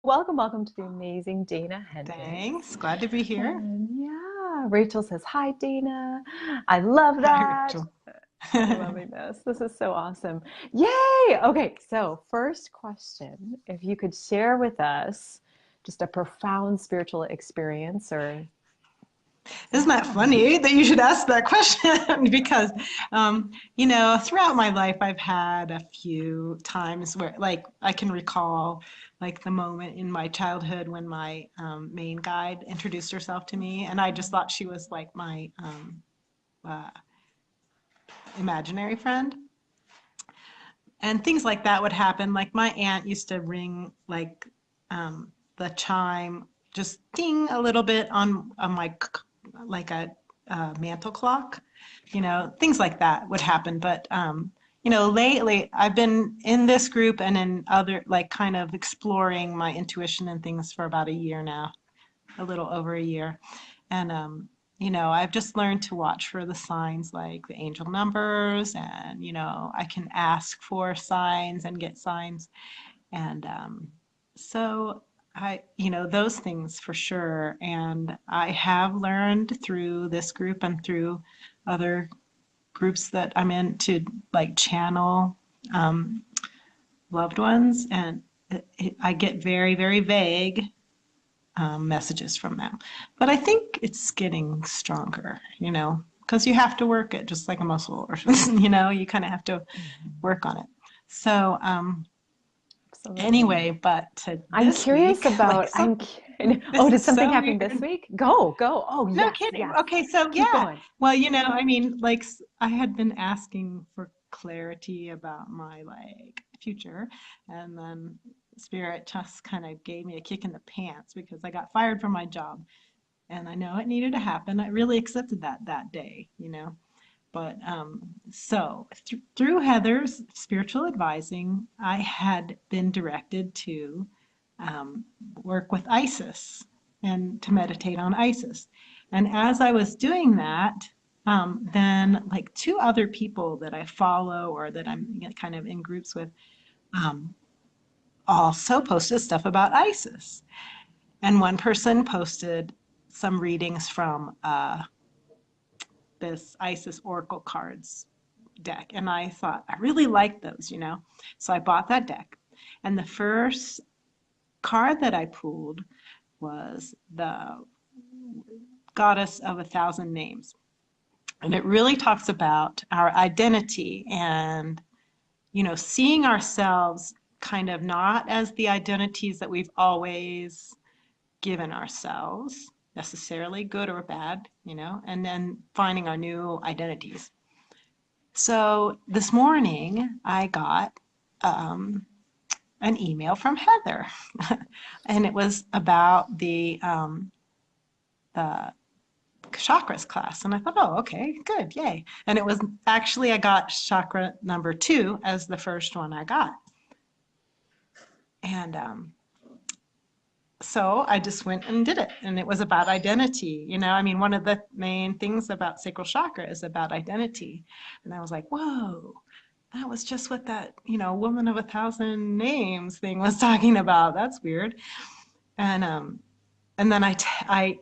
Welcome to the amazing Dana Hendrix. Thanks. Glad to be here. And yeah, Rachel says, Hi, Dana. I love Hi, that. Rachel. I'm loving this. This is so awesome. Yay! Okay, so first question, if you could share with us just a profound spiritual experience or Isn't that yeah. funny that you should ask that question? Because, throughout my life, I've had a few times where, like, I can recall, like, the moment in my childhood when my main guide introduced herself to me, and I just thought she was like my uh, imaginary friend. And things like that would happen. Like, my aunt used to ring, like, the chime, just ding a little bit on my like a mantle clock, things like that would happen. But lately I've been in this group and in other, like, kind of exploring my intuition and things for about a year now, a little over a year. And I've just learned to watch for the signs like the angel numbers, and I can ask for signs and get signs. And so those things for sure. And I have learned through this group and through other groups that I'm in to, like, channel um, loved ones. And I get very, very vague messages from them. But I think it's getting stronger, because you have to work it just like a muscle, or, you kind of have to Mhm. work on it. So, Absolutely. anyway, but to I'm this curious week, like, about, oh, this did is something so happen this weird. week? Go, go. Oh, No yes, kidding. yes. Okay, so Keep yeah. going. Well, I mean, like, I had been asking for clarity about my, like, future, and then Spirit just kind of gave me a kick in the pants because I got fired from my job, and I know it needed to happen. I really accepted that day. But so through Heather's spiritual advising, I had been directed to um, work with Isis and to meditate on Isis. And as I was doing that, then, like, two other people that I follow or that I'm kind of in groups with um, also posted stuff about Isis. And one person posted some readings from this Isis Oracle cards deck. And I thought, I really like those. So I bought that deck. And the first card that I pulled was the Goddess of a Thousand Names. And it really talks about our identity and, seeing ourselves kind of not as the identities that we've always given ourselves, necessarily good or bad, and then finding our new identities. So this morning I got um, an email from Heather, and it was about the chakras class. And I thought, oh, okay, good, yay. And it was actually, I got chakra number 2 as the first one I got. And so I just went and did it. And it was about identity. I mean, one of the main things about sacral chakra is about identity. And I was like, whoa, that was just what that, woman of a thousand names thing was talking about. That's weird. And then I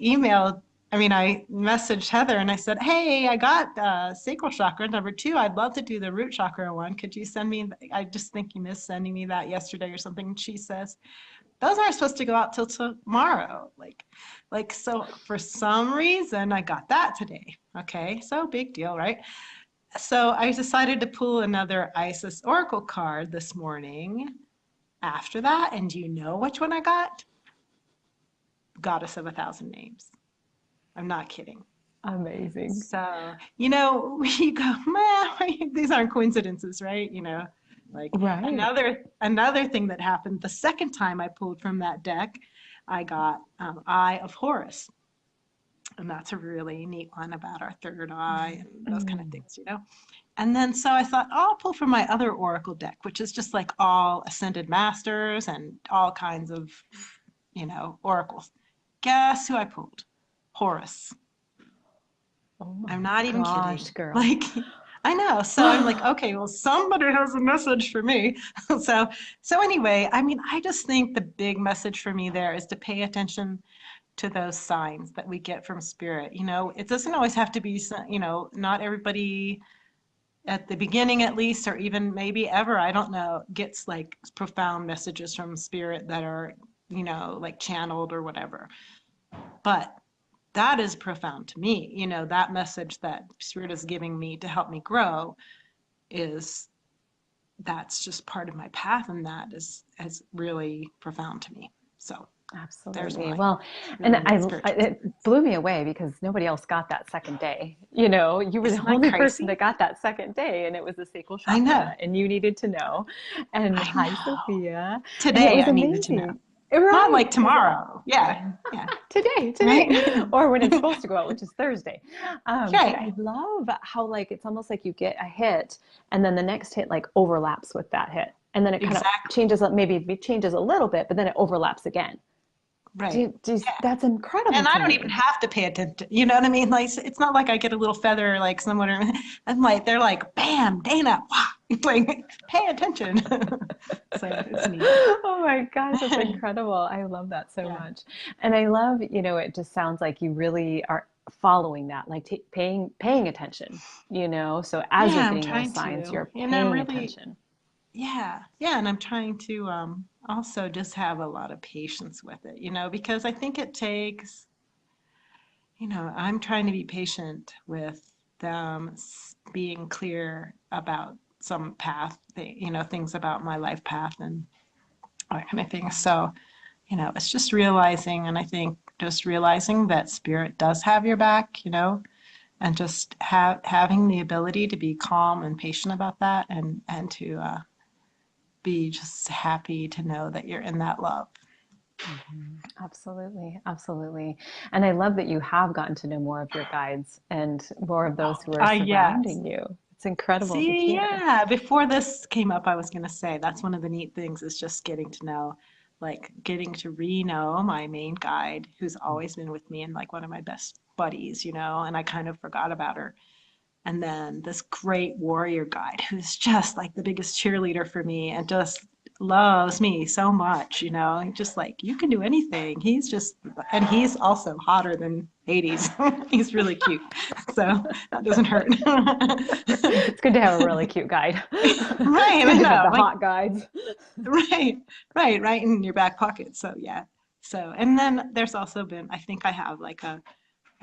emailed, I mean, I messaged Heather and I said, hey, I got sacral chakra number 2. I'd love to do the root chakra one. Could you send me, I just think you missed sending me that yesterday or something. And she says, those aren't supposed to go out till tomorrow. So for some reason I got that today. Okay, so big deal, right? So I decided to pull another Isis Oracle card this morning after that. And do you know which one I got? Goddess of a Thousand Names. I'm not kidding. Amazing. So, we go, man, these aren't coincidences, right? Like, Right. another thing that happened the second time I pulled from that deck, I got Eye of Horus. And that's a really neat one about our third eye and those kind of Mm. things. And then so I thought, oh, I'll pull from my other oracle deck, which is just like all ascended masters and all kinds of, oracles. Guess who I pulled? Horus. Oh I'm my not even gosh, kidding. girl. Like, I know. So I'm like, okay, well, somebody has a message for me. So, so anyway, I mean, I just think the big message for me there is to pay attention to those signs that we get from spirit. You know, it doesn't always have to be, you know, not everybody at the beginning at least, or even maybe ever, I don't know, gets like profound messages from spirit that are, you know, like channeled or whatever. But that is profound to me. You know, that message that spirit is giving me to help me grow is that's just part of my path, and that is really profound to me. So there's Absolutely. my Well, and really spiritual it experience. blew me away because nobody else got that second day. You know, you were the Isn't that only person crazy? that got that second day, and it was the sacral I know. chakra, and you needed to know. And I hi, know. Sophia. And it Today was I needed to know. amazing. Not Right. like Because tomorrow. Yeah. Yeah. today, Right? or when it's supposed to go out, which is Thursday. But Right. I love how like it's almost like you get a hit, and then the next hit like overlaps with that hit, and then it kind of Exactly. changes. Maybe it changes a little bit, but then it overlaps again. Right. Yeah. That's incredible And I to don't even me. have to pay attention. You know what I mean? Like it's not like I get a little feather like someone. I'm like they're like, bam, Dana, wow. Like pay attention. So it's neat. Oh my gosh, that's incredible. I love that so Yeah. much. And I love, it just sounds like you really are following that, like paying attention, So as you're Yeah, I'm getting those trying signs, to. you're And I'm paying really, attention. yeah, yeah, and I'm trying to also just have a lot of patience with it, you know, because I think it takes, you know, I'm trying to be patient with them being clear about some path, you know, things about my life path and that kind of thing. So, you know, it's just realizing, and I think just realizing that spirit does have your back, you know, and just having the ability to be calm and patient about that, and to be just happy to know that you're in that love. Absolutely, absolutely. And I love that you have gotten to know more of your guides and more of those who are Yes. surrounding you. It's incredible to See, hear. yeah, before this came up, I was going to say that's one of the neat things is just getting to know, like getting to re-know my main guide who's always been with me and like one of my best buddies, you know, and I kind of forgot about her. And then this great warrior guide who's just like the biggest cheerleader for me and just loves me so much, you know. He just like, you can do anything. He's just, and he's also hotter than Hades. He's really cute. So that doesn't hurt. It's good to have a really cute guide. It's Right, I good to have know. the Like, hot guides. right, right in your back pocket. So yeah. So, and then there's also been, I think I have like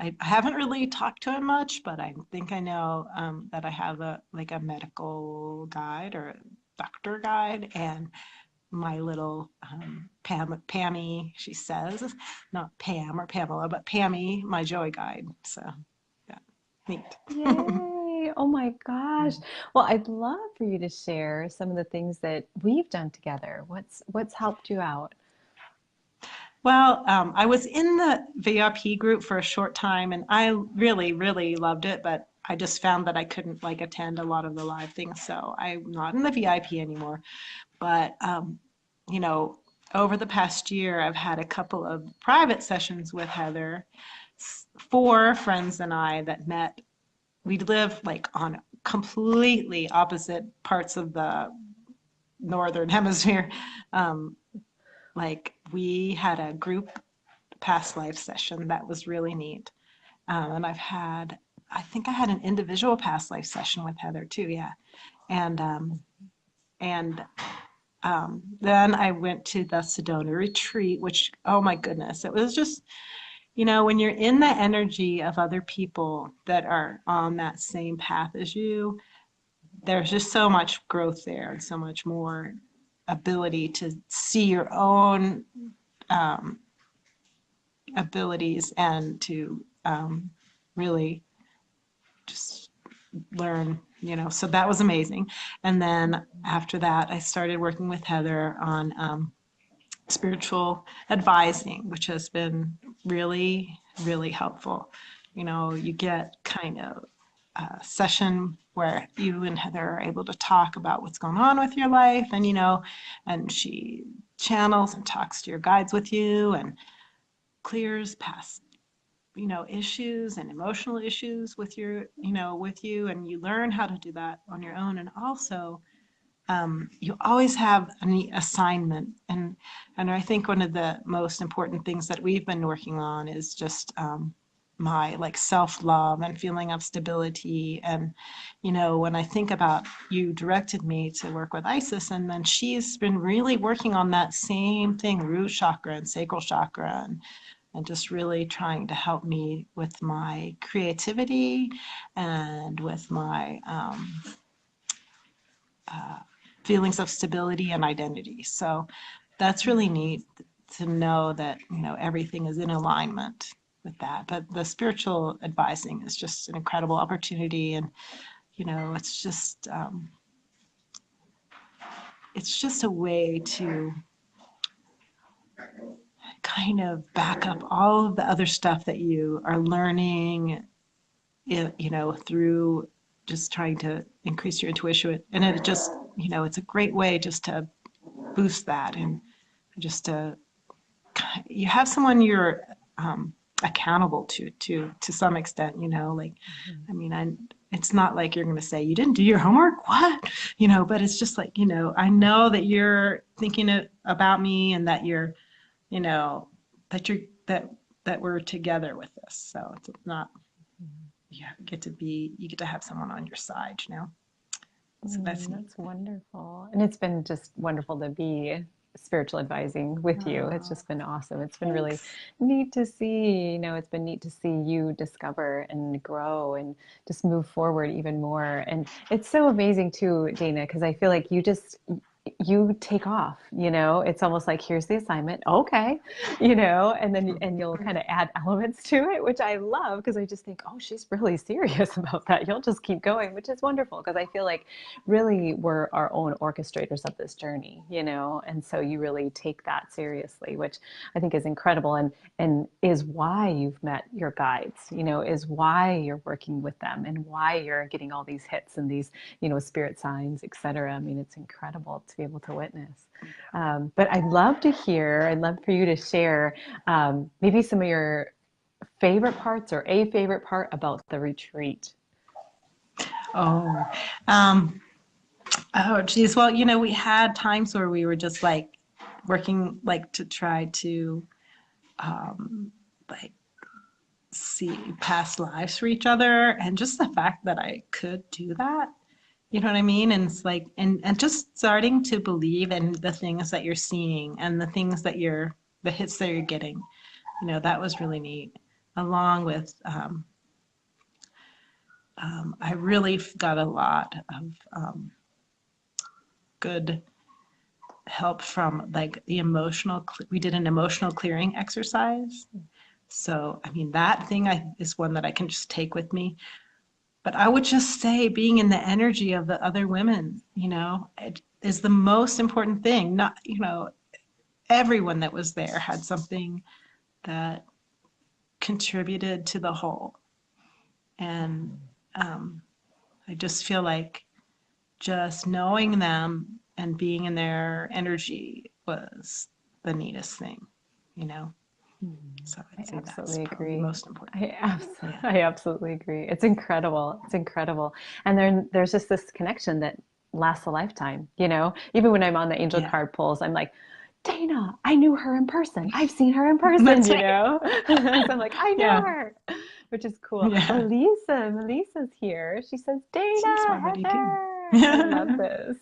I haven't really talked to him much, but I think I know that I have a like a medical guide or a doctor guide, and my little Pammy, she says, not Pam or Pamela, but Pammy, my joy guide. So yeah, neat. Yay. Oh my gosh. Well, I'd love for you to share some of the things that we've done together. What's helped you out? Well, I was in the VIP group for a short time, and I really, really loved it, but I just found that I couldn't like attend a lot of the live things, so I'm not in the VIP anymore. But you know, over the past year, I've had a couple of private sessions with Heather. Four friends and I that met. We live like on completely opposite parts of the northern hemisphere. Um, like we had a group past life session that was really neat. And I think I had an individual past life session with Heather too. Yeah, and and then I went to the Sedona retreat, which, oh my goodness, it was just, you know, when you're in the energy of other people that are on that same path as you, there's just so much growth there and so much more ability to see your own um, abilities and to really just learn, you know, so that was amazing. And then after that, I started working with Heather on spiritual advising, which has been really, really helpful. You know, you get kind of a session where you and Heather are able to talk about what's going on with your life, and, you know, and she channels and talks to your guides with you and clears past issues and emotional issues with with you, and you learn how to do that on your own. And also, you always have an assignment. And I think one of the most important things that we've been working on is just my like self-love and feeling of stability. And when I think about, you directed me to work with Isis, and then she's been really working on that same thing, root chakra and sacral chakra, and just really trying to help me with my creativity and with my feelings of stability and identity. So that's really neat to know that, everything is in alignment with that. But the spiritual advising is just an incredible opportunity. And, it's just a way to kind of back up all of the other stuff that you are learning, through just trying to increase your intuition. And it just, it's a great way just to boost that, and just to, you have someone you're accountable to some extent, like, I mean, it's not like you're going to say, you didn't do your homework, what? But it's just like, I know that you're thinking about me, and that you're, that that we're together with this. So it's not, you get to have someone on your side, So that's neat. That's wonderful. And it's been just wonderful to be spiritual advising with you. It's just been awesome. It's been really Thanks. neat to see, it's been neat to see you discover and grow and just move forward even more. And it's so amazing too, Dana, because I feel like you take off, it's almost like, here's the assignment. Okay. And then, and you'll kind of add elements to it, which I love, because I just think, oh, she's really serious about that. You'll just keep going, which is wonderful. Because I feel like really we're our own orchestrators of this journey, and so you really take that seriously, which I think is incredible, and is why you've met your guides, is why you're working with them, and why you're getting all these hits and these, spirit signs, etc. I mean, it's incredible to be able to witness. But I'd love for you to share maybe some of your favorite parts, or a favorite part about the retreat. Oh, oh, geez. Well, we had times where we were just like working, like to try to, like see past lives for each other, and just the fact that I could do that. You know what I mean? And it's like, and just starting to believe in the things that you're seeing, and the things that the hits that you're getting. That was really neat. Along with, I really got a lot of good help from like we did an emotional clearing exercise. So, I mean, that thing is one that I can just take with me. But I would just say, being in the energy of the other women, it is the most important thing. Not, everyone that was there had something that contributed to the whole. And I just feel like just knowing them and being in their energy was the neatest thing, you know? So I I'd say that's absolutely probably agree. most important. Yeah. I absolutely agree. It's incredible. It's incredible. And there's just this connection that lasts a lifetime, Even when I'm on the angel Yeah. card pulls, I'm like, Dana, I knew her in person. I've seen her in person, That's right. So I'm like, I know Yeah. her, which is cool. Yeah. Melissa's here. She says, She's Dana, already too. Heather. I love this.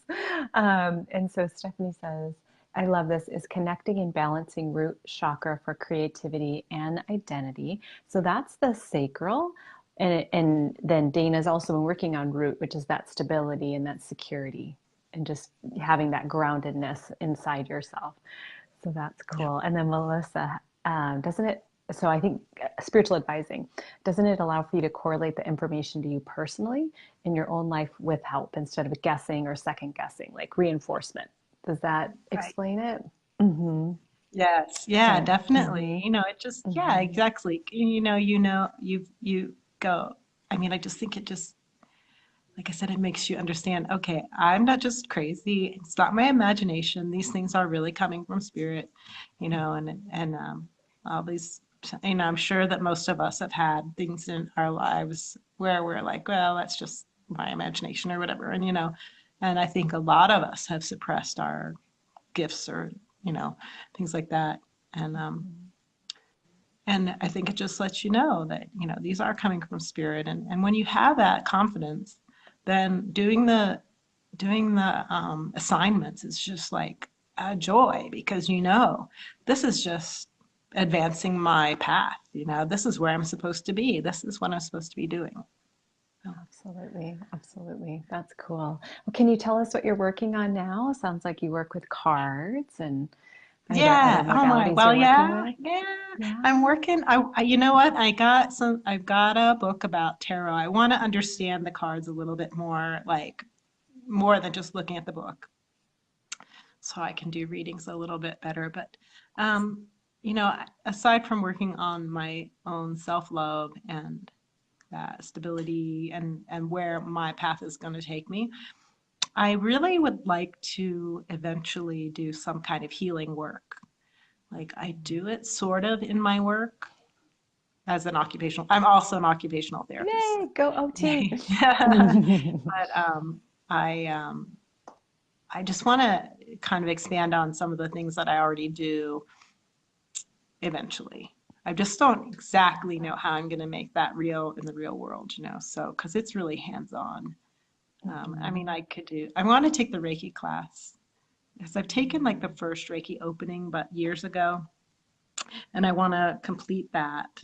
And so Stephanie says, I love this, is connecting and balancing root chakra for creativity and identity. So that's the sacral. And then Dana's also been working on root, which is that stability and that security, and just having that groundedness inside yourself. So that's Yeah. cool. And then Melissa, doesn't it? So I think spiritual advising, doesn't it allow for you to correlate the information to you personally in your own life with help, instead of guessing or second guessing, like reinforcement? Does that Right. explain it? Mm-hmm. Yes. Yeah, Good. definitely. Mm-hmm. It just, yeah, Mm-hmm. exactly. You go. I mean, I just think it just, like I said, it makes you understand, okay, I'm not just crazy. It's not my imagination. These things are really coming from spirit, and all these I'm sure that most of us have had things in our lives where we're like, well, that's just my imagination or whatever. And I think a lot of us have suppressed our gifts or, you know, things like that. And and I think it just lets you know that, these are coming from spirit. And when you have that confidence, then doing the assignments is just like a joy because this is just advancing my path. This is where I'm supposed to be. This is what I'm supposed to be doing. So, Absolutely. Absolutely. That's cool. Well, can you tell us what you're working on now? Sounds like you work with cards, and are there other yeah. Oh my. modalities Well, you're working yeah. with? Yeah. Yeah. I'm working. You know what? I've got a book about tarot. I want to understand the cards a little bit more, like more than just looking at the book, so I can do readings a little bit better. But, um, aside from working on my own self-love and stability and where my path is going to take me, I really would like to eventually do some kind of healing work. Like I do it sort of in my work as I'm also an occupational therapist. Yay, go OT. Yay. But I I just want to kind of expand on some of the things that I already do eventually. I just don't exactly know how I'm going to make that real in the real world, so because it's really hands-on. I mean, I want to take the Reiki class because I've taken like the first Reiki opening, but years ago, and I want to complete that.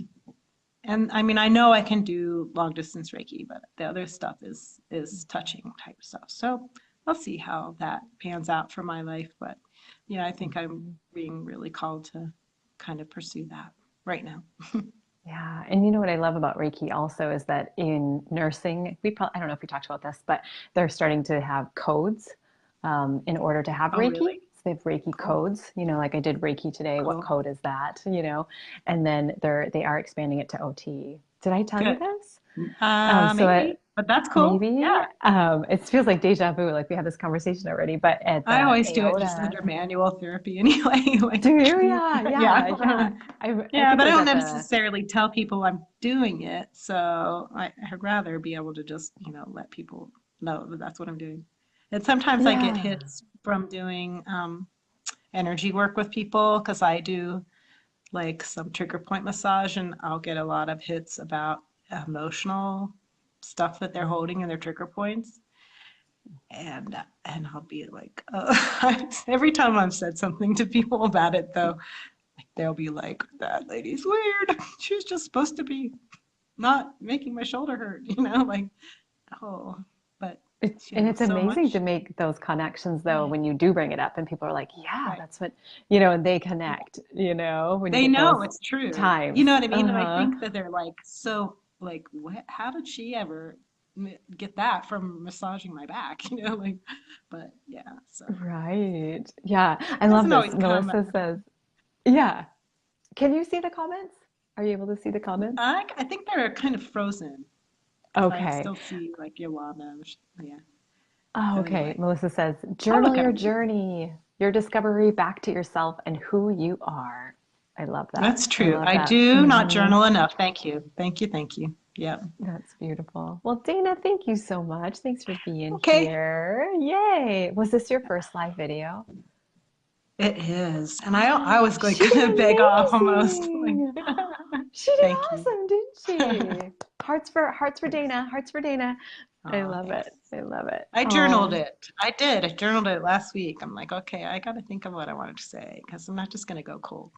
And I mean, I know I can do long distance Reiki, but the other stuff is touching type stuff. So I'll see how that pans out for my life. But yeah, I think I'm being really called to kind of pursue that right now. Yeah, and you know what I love about Reiki also is that in nursing, I don't know if we talked about this, but they're starting to have codes in order to have Oh, Reiki. really? So they have Reiki Cool. codes, like I did Reiki today. What Cool. code is that? And then they are expanding it to OT. Did I tell you Good. this? So Maybe, but that's cool. maybe Yeah. it feels like deja vu, like we had this conversation already. But at I the always do it just AOTA, under manual therapy anyway. do Like, you? Yeah, yeah. yeah, yeah. I Yeah, think but it I was don't at the necessarily tell people I'm doing it. So I'd rather be able to just, let people know that that's what I'm doing. And sometimes I get yeah. hits from doing energy work with people because I do like some trigger point massage and I'll get a lot of hits about emotional stuff that they're holding in their trigger points. And I'll be like, every time I've said something to people about it, though, they'll be like, that lady's weird. She's just supposed to be not making my shoulder hurt, like, oh, but she And knows it's so amazing to much. make those connections though Yeah, when you do bring it up and people are like, yeah, right. that's what, and they connect, when you They get those know it's true. You times. know what I mean? And I Uh-huh. think that they're like, so, like, what, how did she ever get that from massaging my back? Like, but yeah, so Right. Yeah. it I love doesn't this. always come. Melissa says, yeah. Can you see the comments? Are you able to see the comments? I think they're kind of frozen because I Okay. still see like Yolanda. Yeah. Oh, So okay. anyway, Melissa says, I'll journal look your at them. journey, your discovery back to yourself and who you are. I love that. That's I true. love I that. do not journal enough. Thank you. Thank you. Thank you. Yeah. That's beautiful. Well, Dana, thank you so much. Thanks for being Okay. here. Yay. Was this your first live video? It is. And I was going She kind did of beg off almost. Like, amazing. She did thank you. awesome, didn't she? Hearts for Dana. Hearts for Dana. I Oh, love thanks. it. I love it. I journaled Oh, it. I did. I journaled it last week. I'm like, okay, I got to think of what I wanted to say because I'm not just going to go cold.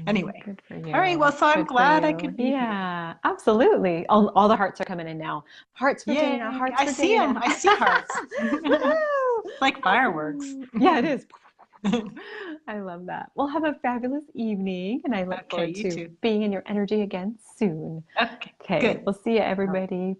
Anyway. good for All right. Well, you. so I'm Good for glad I you. could be here. Yeah, absolutely. All the hearts are coming in now. Hearts for Dana. Yay. Hearts I for see them. Dana. I see hearts. Woohoo! Like fireworks. Awesome. Yeah, it is. I love that. Well, have a fabulous evening, and I look Okay, forward you to too. being in your energy again soon. Okay, Okay, good. we'll see you, everybody.